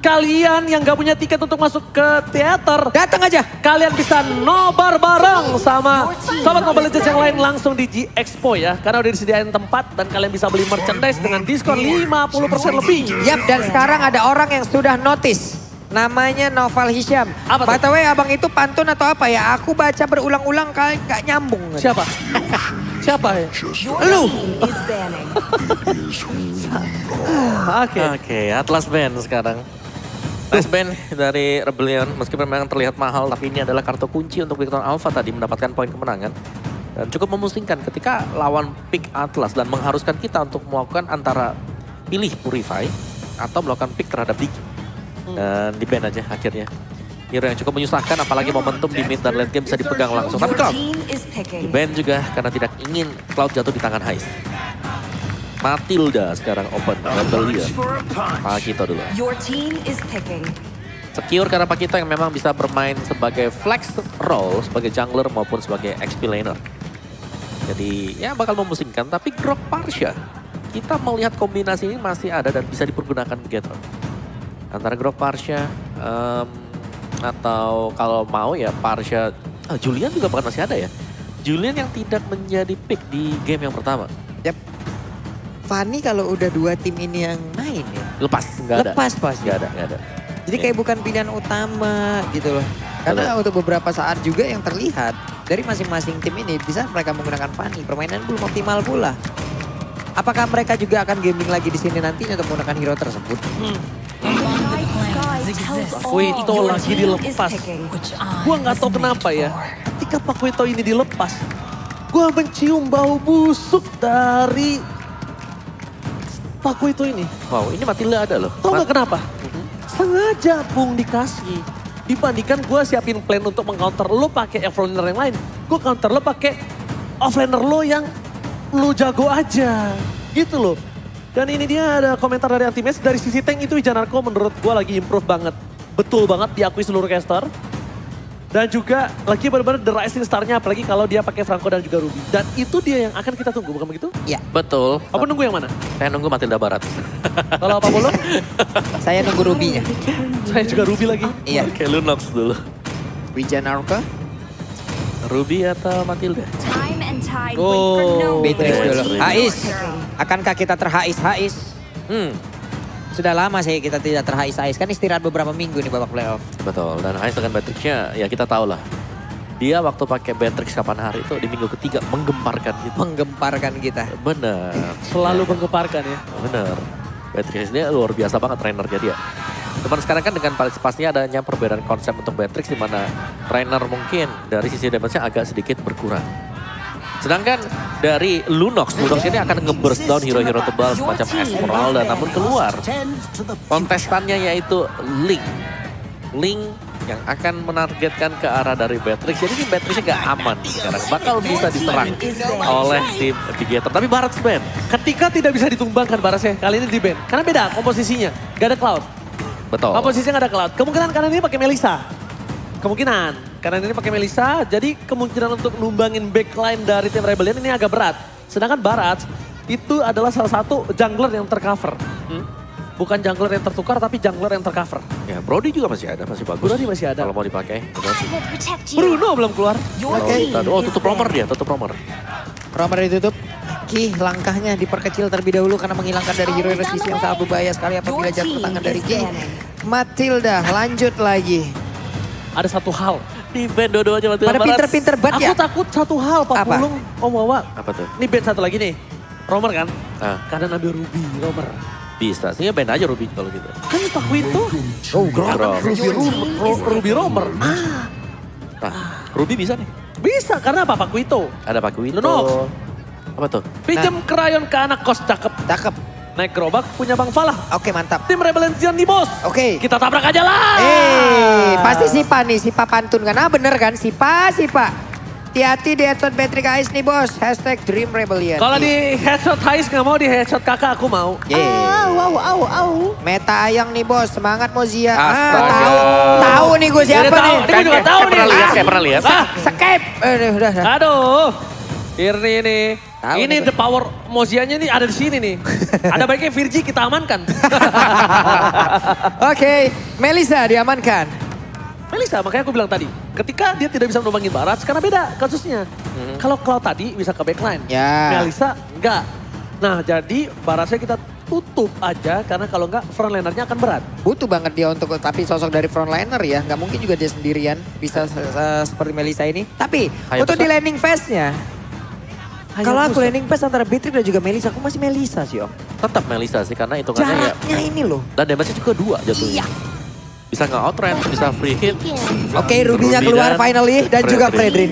Kalian yang gak punya tiket untuk masuk ke teater, Datang aja. kalian bisa nobar bareng sama Sobat Mobile Legends yang lain langsung di G Expo ya. Karena udah disediain tempat dan kalian bisa beli merchandise dengan diskon 50% lebih. Yap, dan sekarang ada orang yang sudah notice. Namanya Noval Hisham. Apa tuh? By the way, abang itu pantun atau apa ya? Aku baca berulang-ulang kali gak nyambung. Siapa? Siapa ya? Lu. Oke, Atlas Band sekarang. Nice band dari Rebellion, meskipun memang terlihat mahal, tapi ini adalah kartu kunci untuk Victor Alpha tadi mendapatkan poin kemenangan. Dan cukup memusingkan ketika lawan pick Atlas dan mengharuskan kita untuk melakukan antara pilih Purify atau melakukan pick terhadap Digi. Dan di ban aja akhirnya. Hero yang cukup menyusahkan, apalagi momentum di mid dan late game bisa dipegang langsung. Tapi Cloud di ban juga karena tidak ingin Cloud jatuh di tangan Heist. Matilda sekarang open, Rebellion. Pakito dulu. Secure karena Pakito yang memang bisa bermain sebagai flex role, sebagai jungler maupun sebagai XP laner. Jadi ya bakal memusingkan, tapi Grok Parsha, kita melihat kombinasi ini masih ada dan bisa dipergunakan begitu. Antara Grok Parsha, atau kalau mau ya Parsha, Julian juga bahkan masih ada ya. Julian yang tidak menjadi pick di game yang pertama. Yap. Fanny kalau udah dua tim ini yang main ya. Lepas, nggak ada. Lepas pas. Nggak ada. Jadi kayak bukan pilihan utama gitu loh. Karena untuk beberapa saat juga yang terlihat dari masing-masing tim ini bisa mereka menggunakan Fanny. Permainan belum optimal pula. Apakah mereka juga akan gaming lagi di sini nantinya untuk menggunakan hero tersebut? Pakuito lagi dilepas. Gua nggak tahu kenapa ya. Ketika Pakuito ini dilepas, gua mencium bau busuk dari Pakuito ini. Wow, ini Matilda ada loh. Tahu nggak kenapa? Sengaja Bung dikasih. Dibandingkan gue siapin plan untuk mengcounter lo pakai offlaner yang lain. Gue counter lo pakai offlaner lo yang lo jago aja. Gitu loh. Dan ini dia ada komentar dari Antimates. Dari sisi tank itu Janarko menurut gue lagi improve banget. Betul banget diakui seluruh caster. Dan juga lagi benar-benar the rising star-nya apalagi kalau dia pakai Franco dan juga Ruby. Dan itu dia yang akan kita tunggu, bukan begitu? Iya. Betul. Apa nunggu yang mana? Saya nunggu Matilda Barat. Kalau apa Polo? Saya nunggu Ruby-nya. Saya juga Ruby lagi. Iya. Oke, Lunox dulu. Wijanarka. Ruby atau Matilda? Oh, Beatrix dulu. Hais. Hais. Akankah kita terhais-hais? Sudah lama sih kita tidak terhais-hais. Kan istirahat beberapa minggu nih babak playoff. Betul, dan Hais dengan Beatrixnya ya kita tahu lah. Dia waktu pakai Beatrix kapan hari itu di minggu ketiga menggemparkan gitu. Menggemparkan kita. Bener. selalu menggemparkan ya. Bener. Beatrix ini luar biasa banget trainernya dia. Cuman sekarang kan dengan pastinya adanya perbedaan konsep untuk Beatrix di mana trainer mungkin dari sisi damage-nya agak sedikit berkurang. Sedangkan dari Lunox ini akan nge-burst down hero-hero tebal semacam Esmeralda namun keluar. Kontestannya yaitu Link. Link yang akan menargetkan ke arah dari Beatrix. Jadi ini Beatrixnya gak aman sekarang. Bakal bisa diserang oleh tim Navigator. Tapi Barat ban. Ketika tidak bisa ditumbangkan Barasnya, kali ini di ban. Karena beda komposisinya, gak ada Cloud. Betul. Komposisinya gak ada Cloud. Kemungkinan karena ini pakai Melissa. Kemungkinan, karena ini pakai Melissa, jadi kemungkinan untuk numbangin backline dari tim Rebellion ini agak berat. Sedangkan Barat itu adalah salah satu jungler yang tercover. Bukan jungler yang tertukar, tapi jungler yang tercover. Ya, Brody juga masih ada, masih bagus. Brody masih ada. Kalau mau dipakai. Bruno belum keluar. Oh, tutup romer dia, tutup romer. Romer ditutup. Ki langkahnya diperkecil terlebih dahulu karena menghilangkan dari hero sisi yang sangat berbahaya sekali apabila jatuh tangan dari Ki. Matilda lanjut lagi. Ada satu hal. Di band dua-duanya Matilda Pada Barat. pinter-pinter banget ya. Aku takut satu hal Pak Apa? Pulung, Om Wawa. Apa tuh? Ini band satu lagi nih. Romer kan? Ah, Karena ambil Ruby, Romer. bisa. Sehingga band aja Ruby kalau gitu. Kan Pakuito. Ruby Romer. Nah, Ruby bisa nih. Bisa, karena apa Pakuito? Ada Pakuito. Lunox. Apa tuh? Pinjam krayon ke anak kos, cakep. Cakep. Naik gerobak punya Bang Falah. Oke mantap. Tim Rebellion di bos. Oke. Kita tabrak aja lah. Pasti Sipa nih, Sipa pantun kan? Ah bener kan, Sipa. Hati-hati di headshot Patrick Ais nih bos. Hashtag Dream Rebellion. Kalau di headshot Hais nggak mau, di headshot kakak aku mau. Meta Ayang nih bos, semangat Mozia. Astaga. Tahu nih gue siapa Dia tahu, nih. dia juga tahu nih. Kayak pernah lihat. Skip. Udah. Aduh. Irni ini Tahu Ini nih, the power Mozianya nih ada di sini nih. Ada baiknya Virgi kita amankan. Oke, Melisa diamankan. Melisa, makanya aku bilang tadi, ketika dia tidak bisa menumbangin Barat, sekarang beda kasusnya. Kalau Cloud tadi bisa ke backline, Ya. Melisa enggak. Nah jadi Baratnya kita tutup aja, karena kalau enggak frontlinernya akan berat. Butuh banget dia untuk, tapi sosok dari frontliner ya. Nggak mungkin juga dia sendirian bisa seperti Melisa ini. Tapi untuk Hayabusa. di landing phase-nya, kalau aku landing phase antara Beatrix dan juga Melisa, aku masih Melisa sih Om. Tetap Melisa sih karena hitungannya ya. Jaraknya ini loh. Dan damage-nya juga 2 jatuhnya. Iya. Bisa nge-outrange, bisa free hit. Oke, Ruby-nya Ruby keluar dan finally dan juga Fredrin.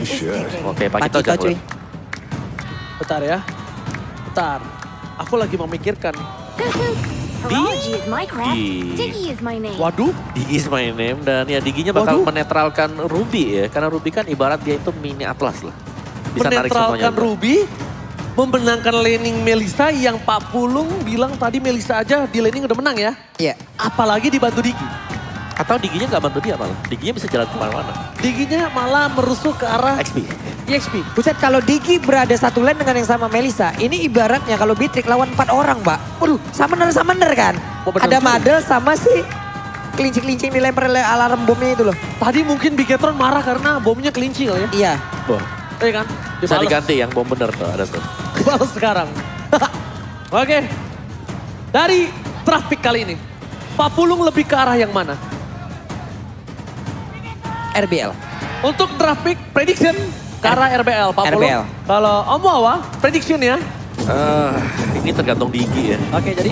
Oke, Pak Pakito Kito jangan cuy. keluar. Bentar ya, bentar. Aku lagi memikirkan. Horology is my craft. Di- Diggy is my name. Waduh, Digi is my name dan ya Diginya bakal Waduh. menetralkan Ruby ya. Karena Ruby kan ibarat dia itu mini Atlas lah. Bisa narik menetralkan semuanya. Ruby, memenangkan laning Melisa yang Pak Pulung bilang tadi Melisa aja di laning udah menang ya. Iya. Apalagi dibantu Digi. Atau Diginya nggak bantu dia malah. Diginya bisa jalan kemana-mana. Diginya malah merusuk ke arah XP. EXP. Buset, kalau Digi berada satu lane dengan yang sama Melisa, ini ibaratnya kalau Beatrix lawan 4 orang, Mbak. Waduh, summoner kan. Oh, benar Ada juga. Madel sama si kelincing-kelincing dilempar oleh alarm bomnya itu loh. Tadi mungkin Bigetron marah karena bomnya kelinci kali ya. Iya. Boh. Iya kan? Bisa Dibales. diganti yang bom bener tuh ada tuh. Balas sekarang. Oke. Dari traffic kali ini, Pak Pulung lebih ke arah yang mana? RBL. Untuk traffic prediction ke arah RBL, Pak Pulung. RBL. Kalau Om Wawa, prediction ya. Ini tergantung Digi ya. Oke, jadi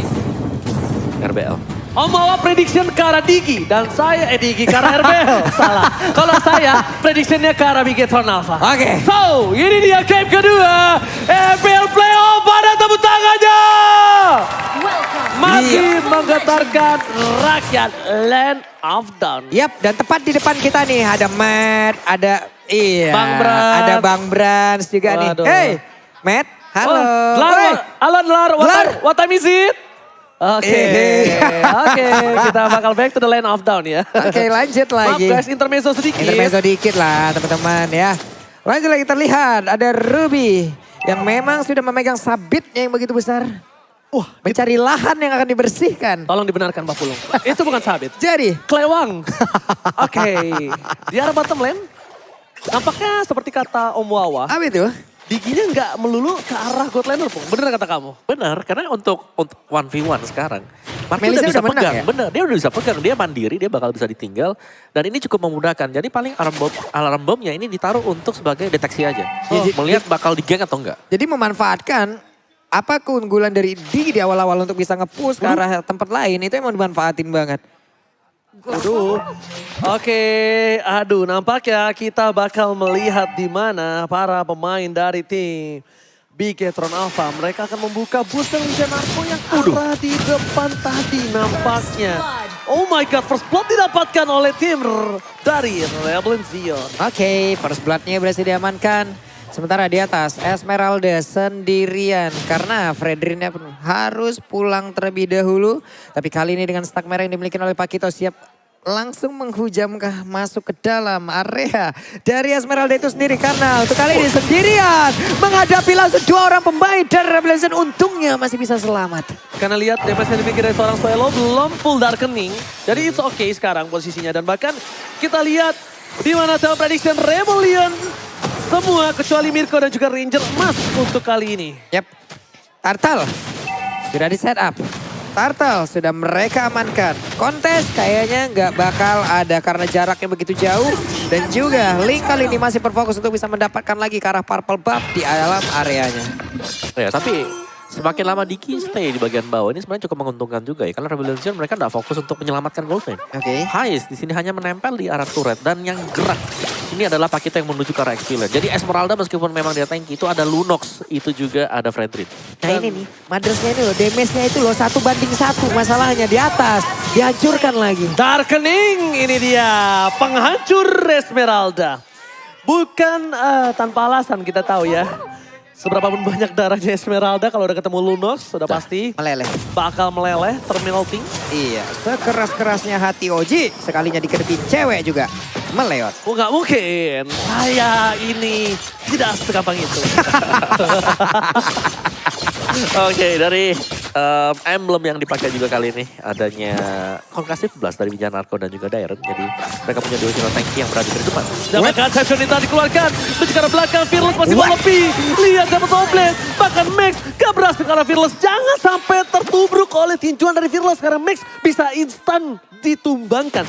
RBL. Om Wawa prediction ke arah Digi dan saya Digi ke arah RBL. Salah. Kalau saya predictionnya ke arah Bigetron Alpha. Oke. So, ini dia game kedua. RBL Playoff, pada tepuk tangannya. Welcome. Masih menggetarkan rakyat Land of Dawn. Yap, dan tepat di depan kita nih ada Matt, ada Bang Brans. ada Bang Brans juga Waduh. nih. Hey, Matt, halo. Oh, Lar, Hey. halo Lar, Lar. what time is it? Oke, oke, kita bakal back to the Land of Dawn ya. Oke, lanjut Maaf lagi. guys, intermezzo sedikit. Intermezzo dikit lah teman-teman ya. Lanjut lagi terlihat ada Ruby yang memang sudah memegang sabitnya yang begitu besar. Wah, Mencari lahan yang akan dibersihkan. tolong dibenarkan Pak Pulung. Itu bukan sabit. Jadi, Kelewang. Oke, di arah bottom lane, nampaknya seperti kata Om Wawa, apa itu? Diginya nggak melulu ke arah God laner, Pung. Bener kata kamu? Benar, karena untuk 1v1 sekarang. Mark Melisa udah bisa udah menang pegang, ya? bener. Dia udah bisa pegang, dia mandiri, dia bakal bisa ditinggal. Dan ini cukup memudahkan. Jadi paling alarm bomnya ini ditaruh untuk sebagai deteksi aja. Oh. Melihat bakal digeng atau enggak. Jadi memanfaatkan apa keunggulan dari Digi di awal-awal untuk bisa nge-push ke arah tempat lain itu emang dimanfaatin banget. Waduh. Oke, aduh nampaknya kita bakal melihat di mana para pemain dari tim Bigetron Alpha. Mereka akan membuka booster Janarko yang arah di depan tadi nampaknya. Oh my god, first blood didapatkan oleh tim dari Rebel Zion. Oke, first blood-nya berhasil diamankan. Sementara di atas Esmeralda sendirian karena Fredrinnya harus pulang terlebih dahulu. Tapi kali ini dengan stack merah yang dimiliki oleh Pakito siap langsung menghujam masuk ke dalam area dari Esmeralda itu sendiri. Karena untuk kali ini sendirian menghadapi langsung 2 orang pemain dari Revelation. Untungnya masih bisa selamat. Karena lihat damage yang dimiliki dari seorang Suelo belum full darkening. Jadi it's okay sekarang posisinya. Dan bahkan kita lihat di mana sama prediction Rebellion. Semua kecuali Mirko dan juga Ranger emas untuk kali ini. Yap, Turtle sudah di setup. Turtle sudah mereka amankan. Kontes kayaknya nggak bakal ada karena jaraknya begitu jauh. Dan juga Link kali ini masih berfokus untuk bisa mendapatkan lagi ke arah purple buff di dalam areanya. Ya, tapi semakin lama Diki stay di bagian bawah ini sebenarnya cukup menguntungkan juga ya. Karena Rebellion mereka nggak fokus untuk menyelamatkan gold lane. Oke. Hais di sini hanya menempel di arah turret dan yang gerak ini adalah Pakito yang menuju ke arah XP lane. Jadi Esmeralda meskipun memang dia tanky itu ada Lunox, itu juga ada Fredrin. Nah ini nih, Mothersnya ini loh, damage-nya itu loh 1-1 masalahnya di atas. Dihancurkan lagi. Darkening ini dia penghancur Esmeralda. Bukan tanpa alasan kita tahu ya. Seberapa pun banyak darahnya Esmeralda kalau udah ketemu Lunox sudah pasti Meleleh. bakal meleleh terminal ting. Iya, sekeras-kerasnya hati Oji sekalinya dikerepin cewek juga. meleot. Oh nggak mungkin, saya ini tidak segampang itu. Oke, dari emblem yang dipakai juga kali ini adanya Conclusive Blast dari Wijanarko dan juga Dairon. Jadi mereka punya dua hero tanki yang berada di depan. Dapatkan Session ini tadi dikeluarkan. Menuju ke arah belakang, Fearless masih mau lebih. Lihat dapat Oblet, bahkan Max gak berhasil karena Fearless. Jangan sampai tertubruk oleh tinjuan dari Fearless karena Max bisa instan ditumbangkan.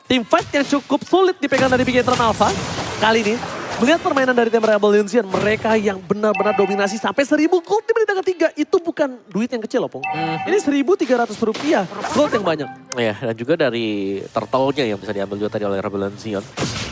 Tim fight yang cukup sulit dipegang dari Bigetron Alpha kali ini. Melihat permainan dari tim Rebel Legion, mereka yang benar-benar dominasi sampai 1000 gold di menit ketiga. Itu bukan duit yang kecil loh, Pung. Ini 1.300 rupiah, gold yang banyak. Ya, dan juga dari turtle-nya yang bisa diambil juga tadi oleh Rebellion Zion.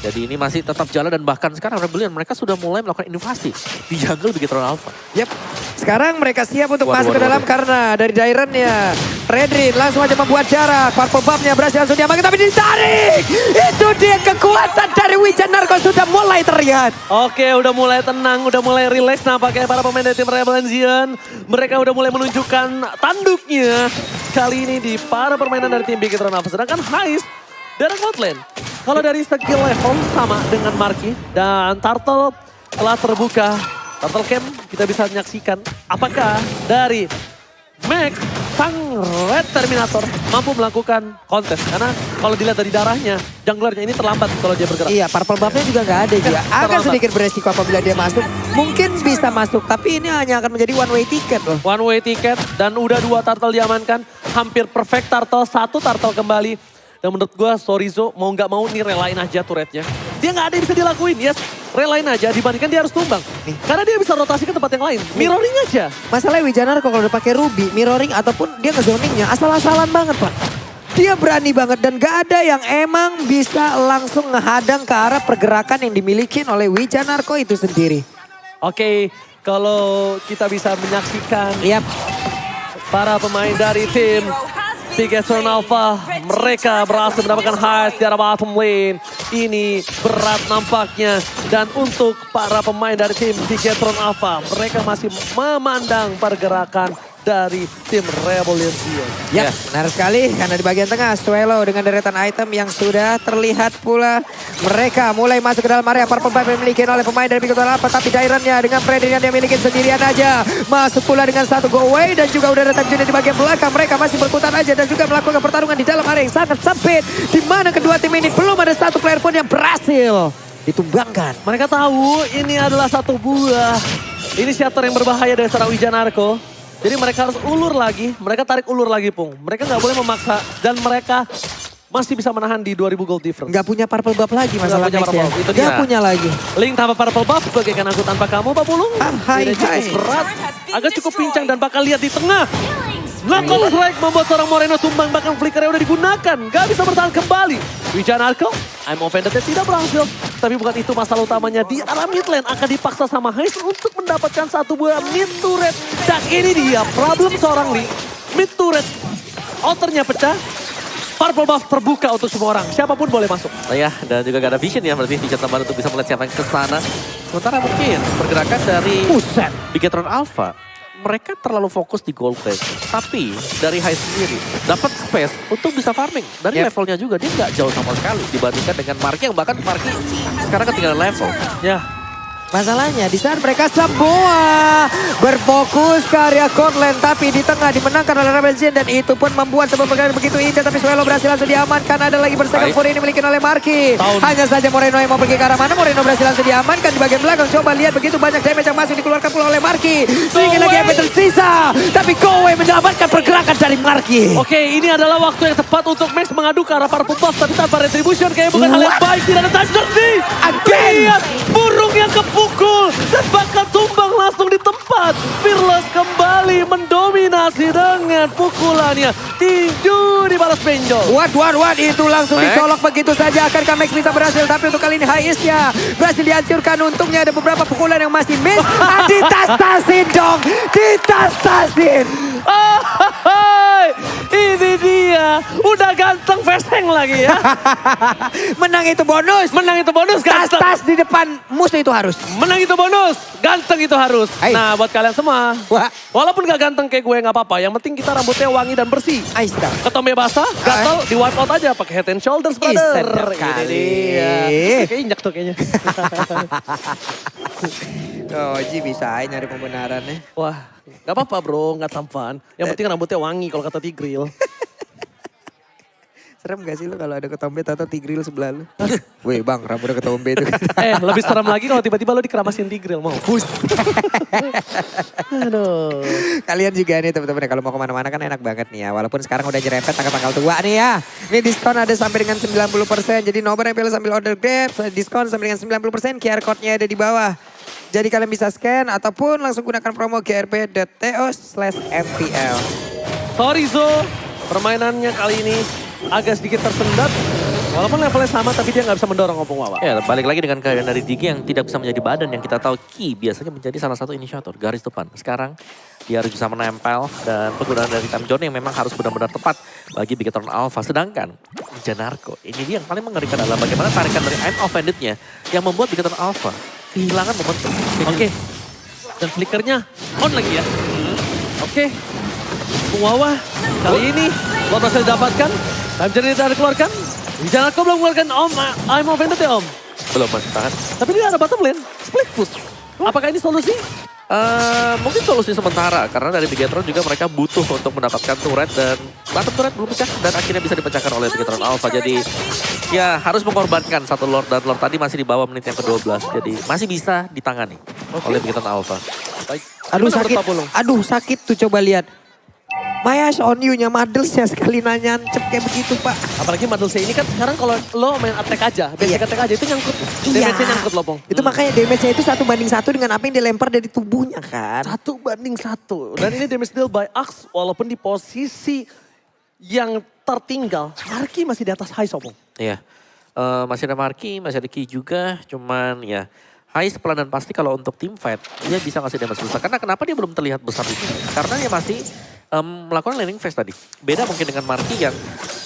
Jadi ini masih tetap jalan dan bahkan sekarang Rebellion mereka sudah mulai melakukan inovasi di jungle Bigetron Alpha. Yep. Sekarang mereka siap untuk Waduh, masuk ke dalam karena dari Dairon-nya. Redrin langsung aja membuat jarak. Purple Buff-nya berhasil langsung diamankan tapi ditarik. Itu dia kekuatan dari Wijanarko sudah mulai terlihat. Oke, udah mulai tenang, udah mulai relax nampaknya para pemain dari tim Rebel Legion. Mereka udah mulai menunjukkan tanduknya. Kali ini di para permainan dari tim Bigetron Alpha. Sedangkan Heist dari Outland. Kalau dari segi level sama dengan Marky dan Turtle telah terbuka. Turtle Camp kita bisa menyaksikan apakah dari Max sang Red Terminator mampu melakukan kontes. Karena kalau dilihat dari darahnya, junglernya ini terlambat kalau dia bergerak. Iya, Purple Buff-nya juga nggak ada juga. Agak terlambat. sedikit beresiko apabila dia masuk. Mungkin bisa masuk, tapi ini hanya akan menjadi one way ticket loh. One way ticket dan udah 2 turtle diamankan. Hampir perfect turtle, 1 turtle kembali. Dan menurut gue Sorizo mau nggak mau nih relain aja turretnya. Dia nggak ada yang bisa dilakuin, yes. Relain aja dibandingkan dia harus tumbang. Karena dia bisa rotasi ke tempat yang lain. Mirroring aja. Masalahnya Wijanarko kalau udah pakai Ruby, mirroring ataupun dia ngezoningnya asal-asalan banget Pak. Dia berani banget dan gak ada yang emang bisa langsung ngehadang ke arah pergerakan yang dimiliki oleh Wijanarko itu sendiri. Oke, kalau kita bisa menyaksikan Yap. para pemain dari tim Bigetron Alpha, mereka berhasil mendapatkan heist di arah bottom lane. Ini berat nampaknya. Dan untuk para pemain dari tim Bigetron Alpha, mereka masih memandang pergerakan dari tim Rebel Legion. Ya, benar sekali karena di bagian tengah Swallow dengan deretan item yang sudah terlihat pula. Mereka mulai masuk ke dalam area Purple Buff yang dimiliki oleh pemain dari Bigetron Alpha. Tapi Dairon-nya dengan Freddy yang dia miliki sendirian aja. Masuk pula dengan 1 go away dan juga udah datang Juni di bagian belakang. Mereka masih berkutat aja dan juga melakukan pertarungan di dalam area yang sangat sempit. Di mana kedua tim ini belum ada 1 player pun yang berhasil ditumbangkan. Mereka tahu ini adalah satu buah inisiator yang berbahaya dari seorang Wijanarko. Jadi mereka harus ulur lagi, mereka tarik ulur lagi Pung. Mereka nggak boleh memaksa dan mereka masih bisa menahan di 2000 gold difference. Nggak punya Purple Buff lagi masalah punya Max Purple ya. Buff, itu Nggak dia. punya lagi. Link tanpa Purple Buff bagaikan aku tanpa kamu Pak Pulung. Hai, Tidak cukup hai. berat, agak cukup pincang dan bakal lihat di tengah. Knuckle strike membuat seorang Moreno tumbang, bahkan flickernya udah digunakan. Gak bisa bertahan kembali. Wijanarko, I'm offended tidak berhasil. Tapi bukan itu masalah utamanya. Di arah mid lane akan dipaksa sama Heist untuk mendapatkan 1 buah mid turret. Dan ini dia problem seorang Lee. Mid turret, outernya pecah. Purple Buff terbuka untuk semua orang. Siapapun boleh masuk. Nah ya, dan juga gak ada vision ya berarti vision tambahan untuk bisa melihat siapa yang ke sana. Sementara mungkin pergerakan dari Bigetron Alpha, mereka terlalu fokus di gold phase. Tapi dari High sendiri dapat space untuk bisa farming. Dari levelnya juga dia nggak jauh sama sekali dibandingkan dengan Marky yang bahkan Marky sekarang ketinggalan level. Ya, Masalahnya di saat mereka semua berfokus ke area Cortland, tapi di tengah dimenangkan oleh Rebel Legion dan itu pun membuat sebuah pergerakan begitu indah, tapi Swallow berhasil langsung diamankan. Ada lagi bersaing Fury ini dimiliki oleh Marky. Hanya saja Moreno yang mau pergi ke arah mana, Moreno berhasil langsung diamankan di bagian belakang. Coba lihat begitu banyak damage yang masuk dikeluarkan pula oleh Marky. Sedikit lagi yang tersisa, tapi Kowe menyelamatkan pergerakan dari Marky. oke, ini adalah waktu yang tepat untuk Max mengadu ke arah Purple Buff, tapi tanpa retribution kayaknya bukan hal yang baik. Tidak ada touch journey. Again. Lihat burung yang kepukul dan bakal tumbang langsung di tempat. Fearless kembali mendominasi dengan pukulannya. Tinju dibalas benjol. What, itu langsung Max. dicolok begitu saja. Akankah Max bisa berhasil? Tapi untuk kali ini Heist-nya berhasil dihancurkan. Untungnya ada beberapa pukulan yang masih miss. Ditas-tasin dong, ditas-tasin. Ini dia, udah ganteng veseng lagi ya. Menang itu bonus. Menang itu bonus, ganteng. Tas-tas di depan musuh itu harus. Menang itu bonus, ganteng itu harus. Hai. Nah buat kalian semua, Wah. Walaupun gak ganteng kayak gue gak apa-apa. Yang penting kita rambutnya wangi dan bersih. Aista. Ketombe basah, gatal, di wipe out aja pakai Head and Shoulders, Ih, brother. sedap Ini kali. dia. Kayak injak tuh kayaknya. Oh, Ji bisa aja nyari pembenarannya. Wah, gak apa-apa bro, gak tampan. Yang penting rambutnya wangi kalau kata Tigril. Serem gak sih lu kalau ada ketombe atau Tigril sebelah lu? Weh bang, rambutnya ketombe itu. Lebih serem lagi kalau tiba-tiba lo dikeramasin Tigril, mau? Aduh. Kalian juga nih teman-teman kalau mau kemana-mana kan enak banget nih ya. Walaupun sekarang udah nyerempet tanggal tua nih ya. Ini diskon ada sampai dengan 90%. Jadi nobar MPL sambil order Grab. Diskon sampai dengan 90%. QR code-nya ada di bawah. Jadi kalian bisa scan ataupun langsung gunakan promo grp.to/mpl. Sorry Zo, permainannya kali ini agak sedikit tersendat. Walaupun levelnya sama tapi dia nggak bisa mendorong Opung Wawa. Ya, balik lagi dengan kehadiran dari Digi yang tidak bisa menjadi badan yang kita tahu Ki biasanya menjadi salah satu inisiator garis depan. Sekarang dia harus bisa menempel dan penggunaan dari Time Zone yang memang harus benar-benar tepat bagi Bigetron Alpha. Sedangkan Janarko, ini dia yang paling mengerikan adalah bagaimana tarikan dari I'm Offended-nya yang membuat Bigetron Alpha kehilangan momentum. Oke. Dan flickernya on lagi ya. Oke. Opung Wawa kali ini lo berhasil didapatkan. Time Journey tidak dikeluarkan. Janarko belum mengeluarkan Om. I'm Offended ya Om. Belum masih tahan. Tapi dia ada bottom lane. Split push. Apakah ini solusi? Mungkin solusi sementara karena dari Bigetron juga mereka butuh untuk mendapatkan turret dan bottom turret belum pecah dan akhirnya bisa dipecahkan oleh Bigetron Alpha. Jadi ya harus mengorbankan satu Lord dan Lord tadi masih di bawah menit yang ke-12. Jadi masih bisa ditangani oleh Bigetron Alpha. Baik. Aduh Gimana sakit, menurut Pak Pulung? aduh sakit tuh coba lihat. Mayas on you-nya Madelsnya sekali nancep kayak begitu Pak. Apalagi Madelse ini kan sekarang kalau lo main attack aja, basic Iya. attack aja itu nyangkut. Iya. Damage-nya nyangkut Lopong. Itu makanya damage-nya itu 1:1 dengan apa yang dilempar dari tubuhnya kan. 1-1. Dan ini damage deal by Axe walaupun di posisi yang tertinggal. Marki masih di atas high Opong. Iya. Masih ada Marki, masih ada Ki juga. Cuman ya High pelan dan pasti kalau untuk team fight dia bisa ngasih damage besar. Karena kenapa dia belum terlihat besar itu? Karena dia masih melakukan landing phase tadi. Beda mungkin dengan Marki yang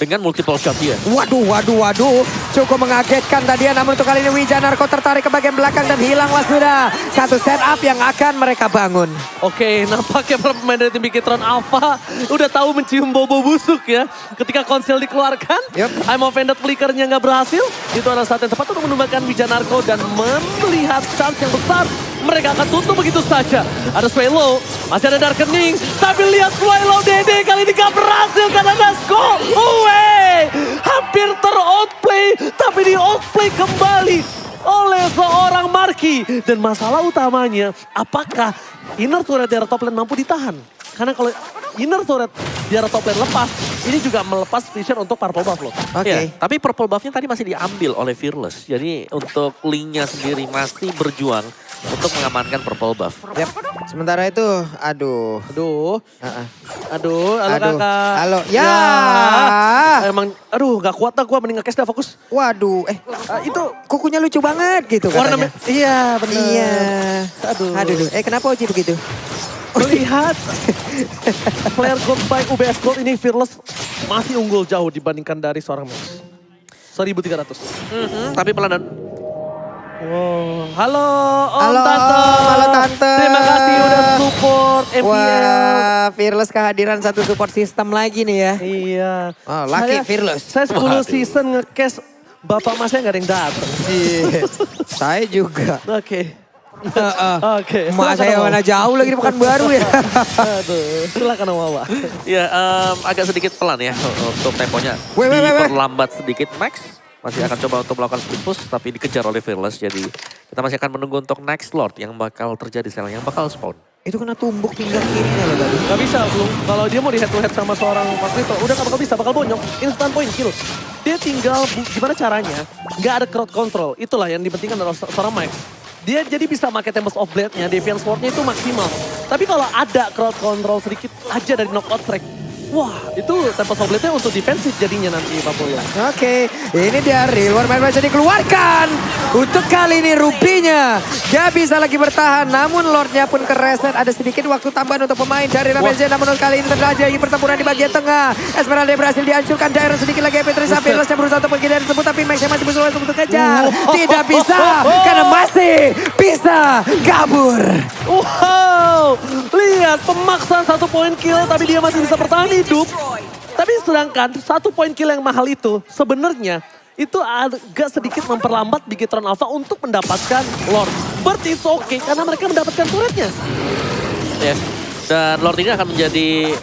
dengan multiple shot dia. Waduh. Cukup mengagetkan tadi ya. Namun untuk kali ini Wijanarko tertarik ke bagian belakang dan hilanglah sudah. Satu setup yang akan mereka bangun. Oke, nampaknya para pemain dari tim Bigetron Alpha udah tahu mencium bau-bau busuk ya. Ketika konsel dikeluarkan, Yup. I'm Offended flickernya nggak berhasil. Itu adalah saat yang tepat untuk menumbangkan Wijanarko dan melihat chance yang besar. Mereka akan tutup begitu saja. Ada Swallow, masih ada Darkening. Tapi lihat Swallow Dede kali ini gak berhasil karena Nasko. Hampir ter-outplay, tapi di-outplay kembali oleh seorang Marki. Dan masalah utamanya, apakah inner turret di area top lane mampu ditahan? Karena kalau inner turret di area top lane lepas, ini juga melepas vision untuk purple buff loh. Oke. Ya, tapi purple buff-nya tadi masih diambil oleh Fearless. Jadi untuk Lee-nya sendiri masih berjuang untuk mengamankan purple buff. Yap. Sementara itu, aduh. Aduh, Heeh. aduh, halo Aduh, kakak. halo. Ya. Emang, aduh gak kuat dah gue mending nge-cash dah fokus. Waduh, Itu kukunya lucu banget gitu warna katanya. iya bener. Iya. Aduh. Aduh, kenapa Oji begitu? Melihat player gold by UBS Gold ini Fearless masih unggul jauh dibandingkan dari seorang Max. 1.300. Tapi pelan dan Wow. Halo Om Halo Tante. Om, halo Tante. Terima kasih udah support MPL. Wah, Fearless kehadiran satu support system lagi nih ya. Iya. Oh, lucky Fearless. Saya 10 season nge-cash Bapak Masnya gak ada yang datang. Iya. Saya juga. Oke. Oke. Mak saya mana jauh lagi di Pekanbaru ya. Aduh, silakan Om Wawa. ya agak sedikit pelan ya untuk temponya. Weh. Diperlambat sedikit Max. Masih akan coba untuk melakukan split push tapi dikejar oleh Fearless. Jadi kita masih akan menunggu untuk next Lord yang bakal terjadi sekarang, yang bakal spawn. Itu kena tumbuk pinggang kirinya loh tadi. Gak bisa belum. Kalau dia mau di head to head sama seorang Pakrito, udah gak bakal bisa, bakal bonyok. Instant point kill. Dia tinggal gimana caranya, gak ada crowd control. Itulah yang dipentingkan oleh seorang Max. Dia jadi bisa pakai Tempest of Blade-nya, Defiance Sword-nya itu maksimal. Tapi kalau ada crowd control sedikit aja dari knockout track, wah itu Tempest of Blade-nya untuk defensif jadinya nanti Pak Pulung. Oke, ini dia Real War Man bisa dikeluarkan. Untuk kali ini Rubinya gak bisa lagi bertahan. Namun Lordnya pun kereset. Ada sedikit waktu tambahan untuk pemain dari Ramezen. Namun untuk kali ini terjadi pertempuran di bagian tengah. Esmeralda berhasil dihancurkan. Daerah sedikit lagi MP3 Fearless yang berusaha untuk pergi dari tersebut. Tapi Max Max yang masih berusaha untuk kejar. Tidak bisa, karena masih bisa kabur. Wow, lihat pemaksaan 1 poin kill tapi dia masih bisa bertahan hidup. Tapi sedangkan 1 poin kill yang mahal itu sebenarnya itu agak sedikit memperlambat Bigetron Alpha untuk mendapatkan Lord. But it's okay karena mereka mendapatkan turretnya. Yes. Dan Lord ini akan menjadi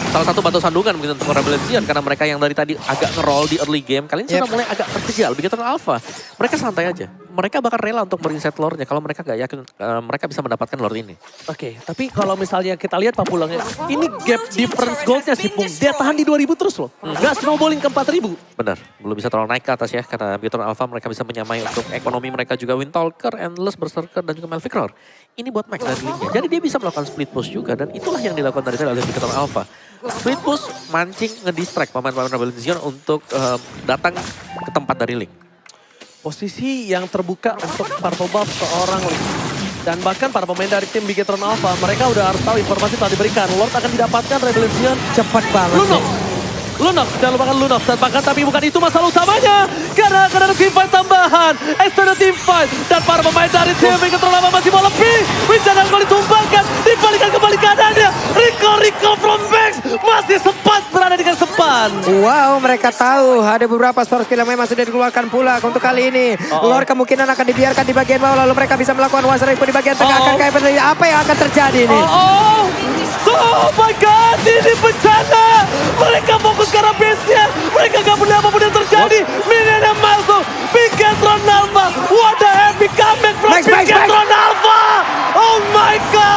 salah satu batu sandungan mungkin untuk Rebel Legion karena mereka yang dari tadi agak nge-roll di early game kali ini sudah mulai agak terkejal. Bigetron Alpha, mereka santai aja. Mereka bakal rela untuk mereset Lordnya kalau mereka nggak yakin mereka bisa mendapatkan Lord ini. Oke, tapi kalau misalnya kita lihat Pak Pulangnya, ini gap difference goldnya sih Pung. Dia tahan di 2000 terus loh. Nggak snowballing ke 4000. Benar, belum bisa terlalu naik ke atas ya karena Bigetron Alpha mereka bisa menyamai untuk ekonomi mereka juga Windtalker, Endless, Berserker, dan juga Melvic Roar. Ini buat Max dan Link-nya. Jadi dia bisa melakukan split push juga dan itulah yang dilakukan dari tadi oleh Bigetron Alpha. Split push mancing ngedistract pemain-pemain Rebel Legion untuk datang ke tempat dari Link. Posisi yang terbuka untuk Purple Buff seorang Link. Dan bahkan para pemain dari tim Bigetron Alpha, mereka udah harus tahu informasi telah diberikan. Lord akan didapatkan Rebel Legion. Cepat banget. Lunox. Lunox, jangan lupakan Lunox. Dan bahkan tapi bukan itu masalah utamanya. Karena akan ada team fight tambahan. Extended team fight. Dan para pemain dari tim Bigetron Alpha masih mau lebih. Wincana kembali ditumbangkan. Dibalikan kembali keadaannya. Rico from Max masih sempat berada di sepan. Wow, mereka tahu ada beberapa source kill yang memang sudah dikeluarkan pula untuk kali ini. Lord kemungkinan akan dibiarkan di bagian bawah lalu mereka bisa melakukan wasraipu di bagian tengah. Akan kayak apa yang akan terjadi ini? Oh my god, ini bencana. Mereka fokus ke arah base-nya. Mereka gak peduli apapun yang terjadi. Minion yang masuk. Bigetron Alpha. What a epic comeback from Bigetron Alpha. Oh my god.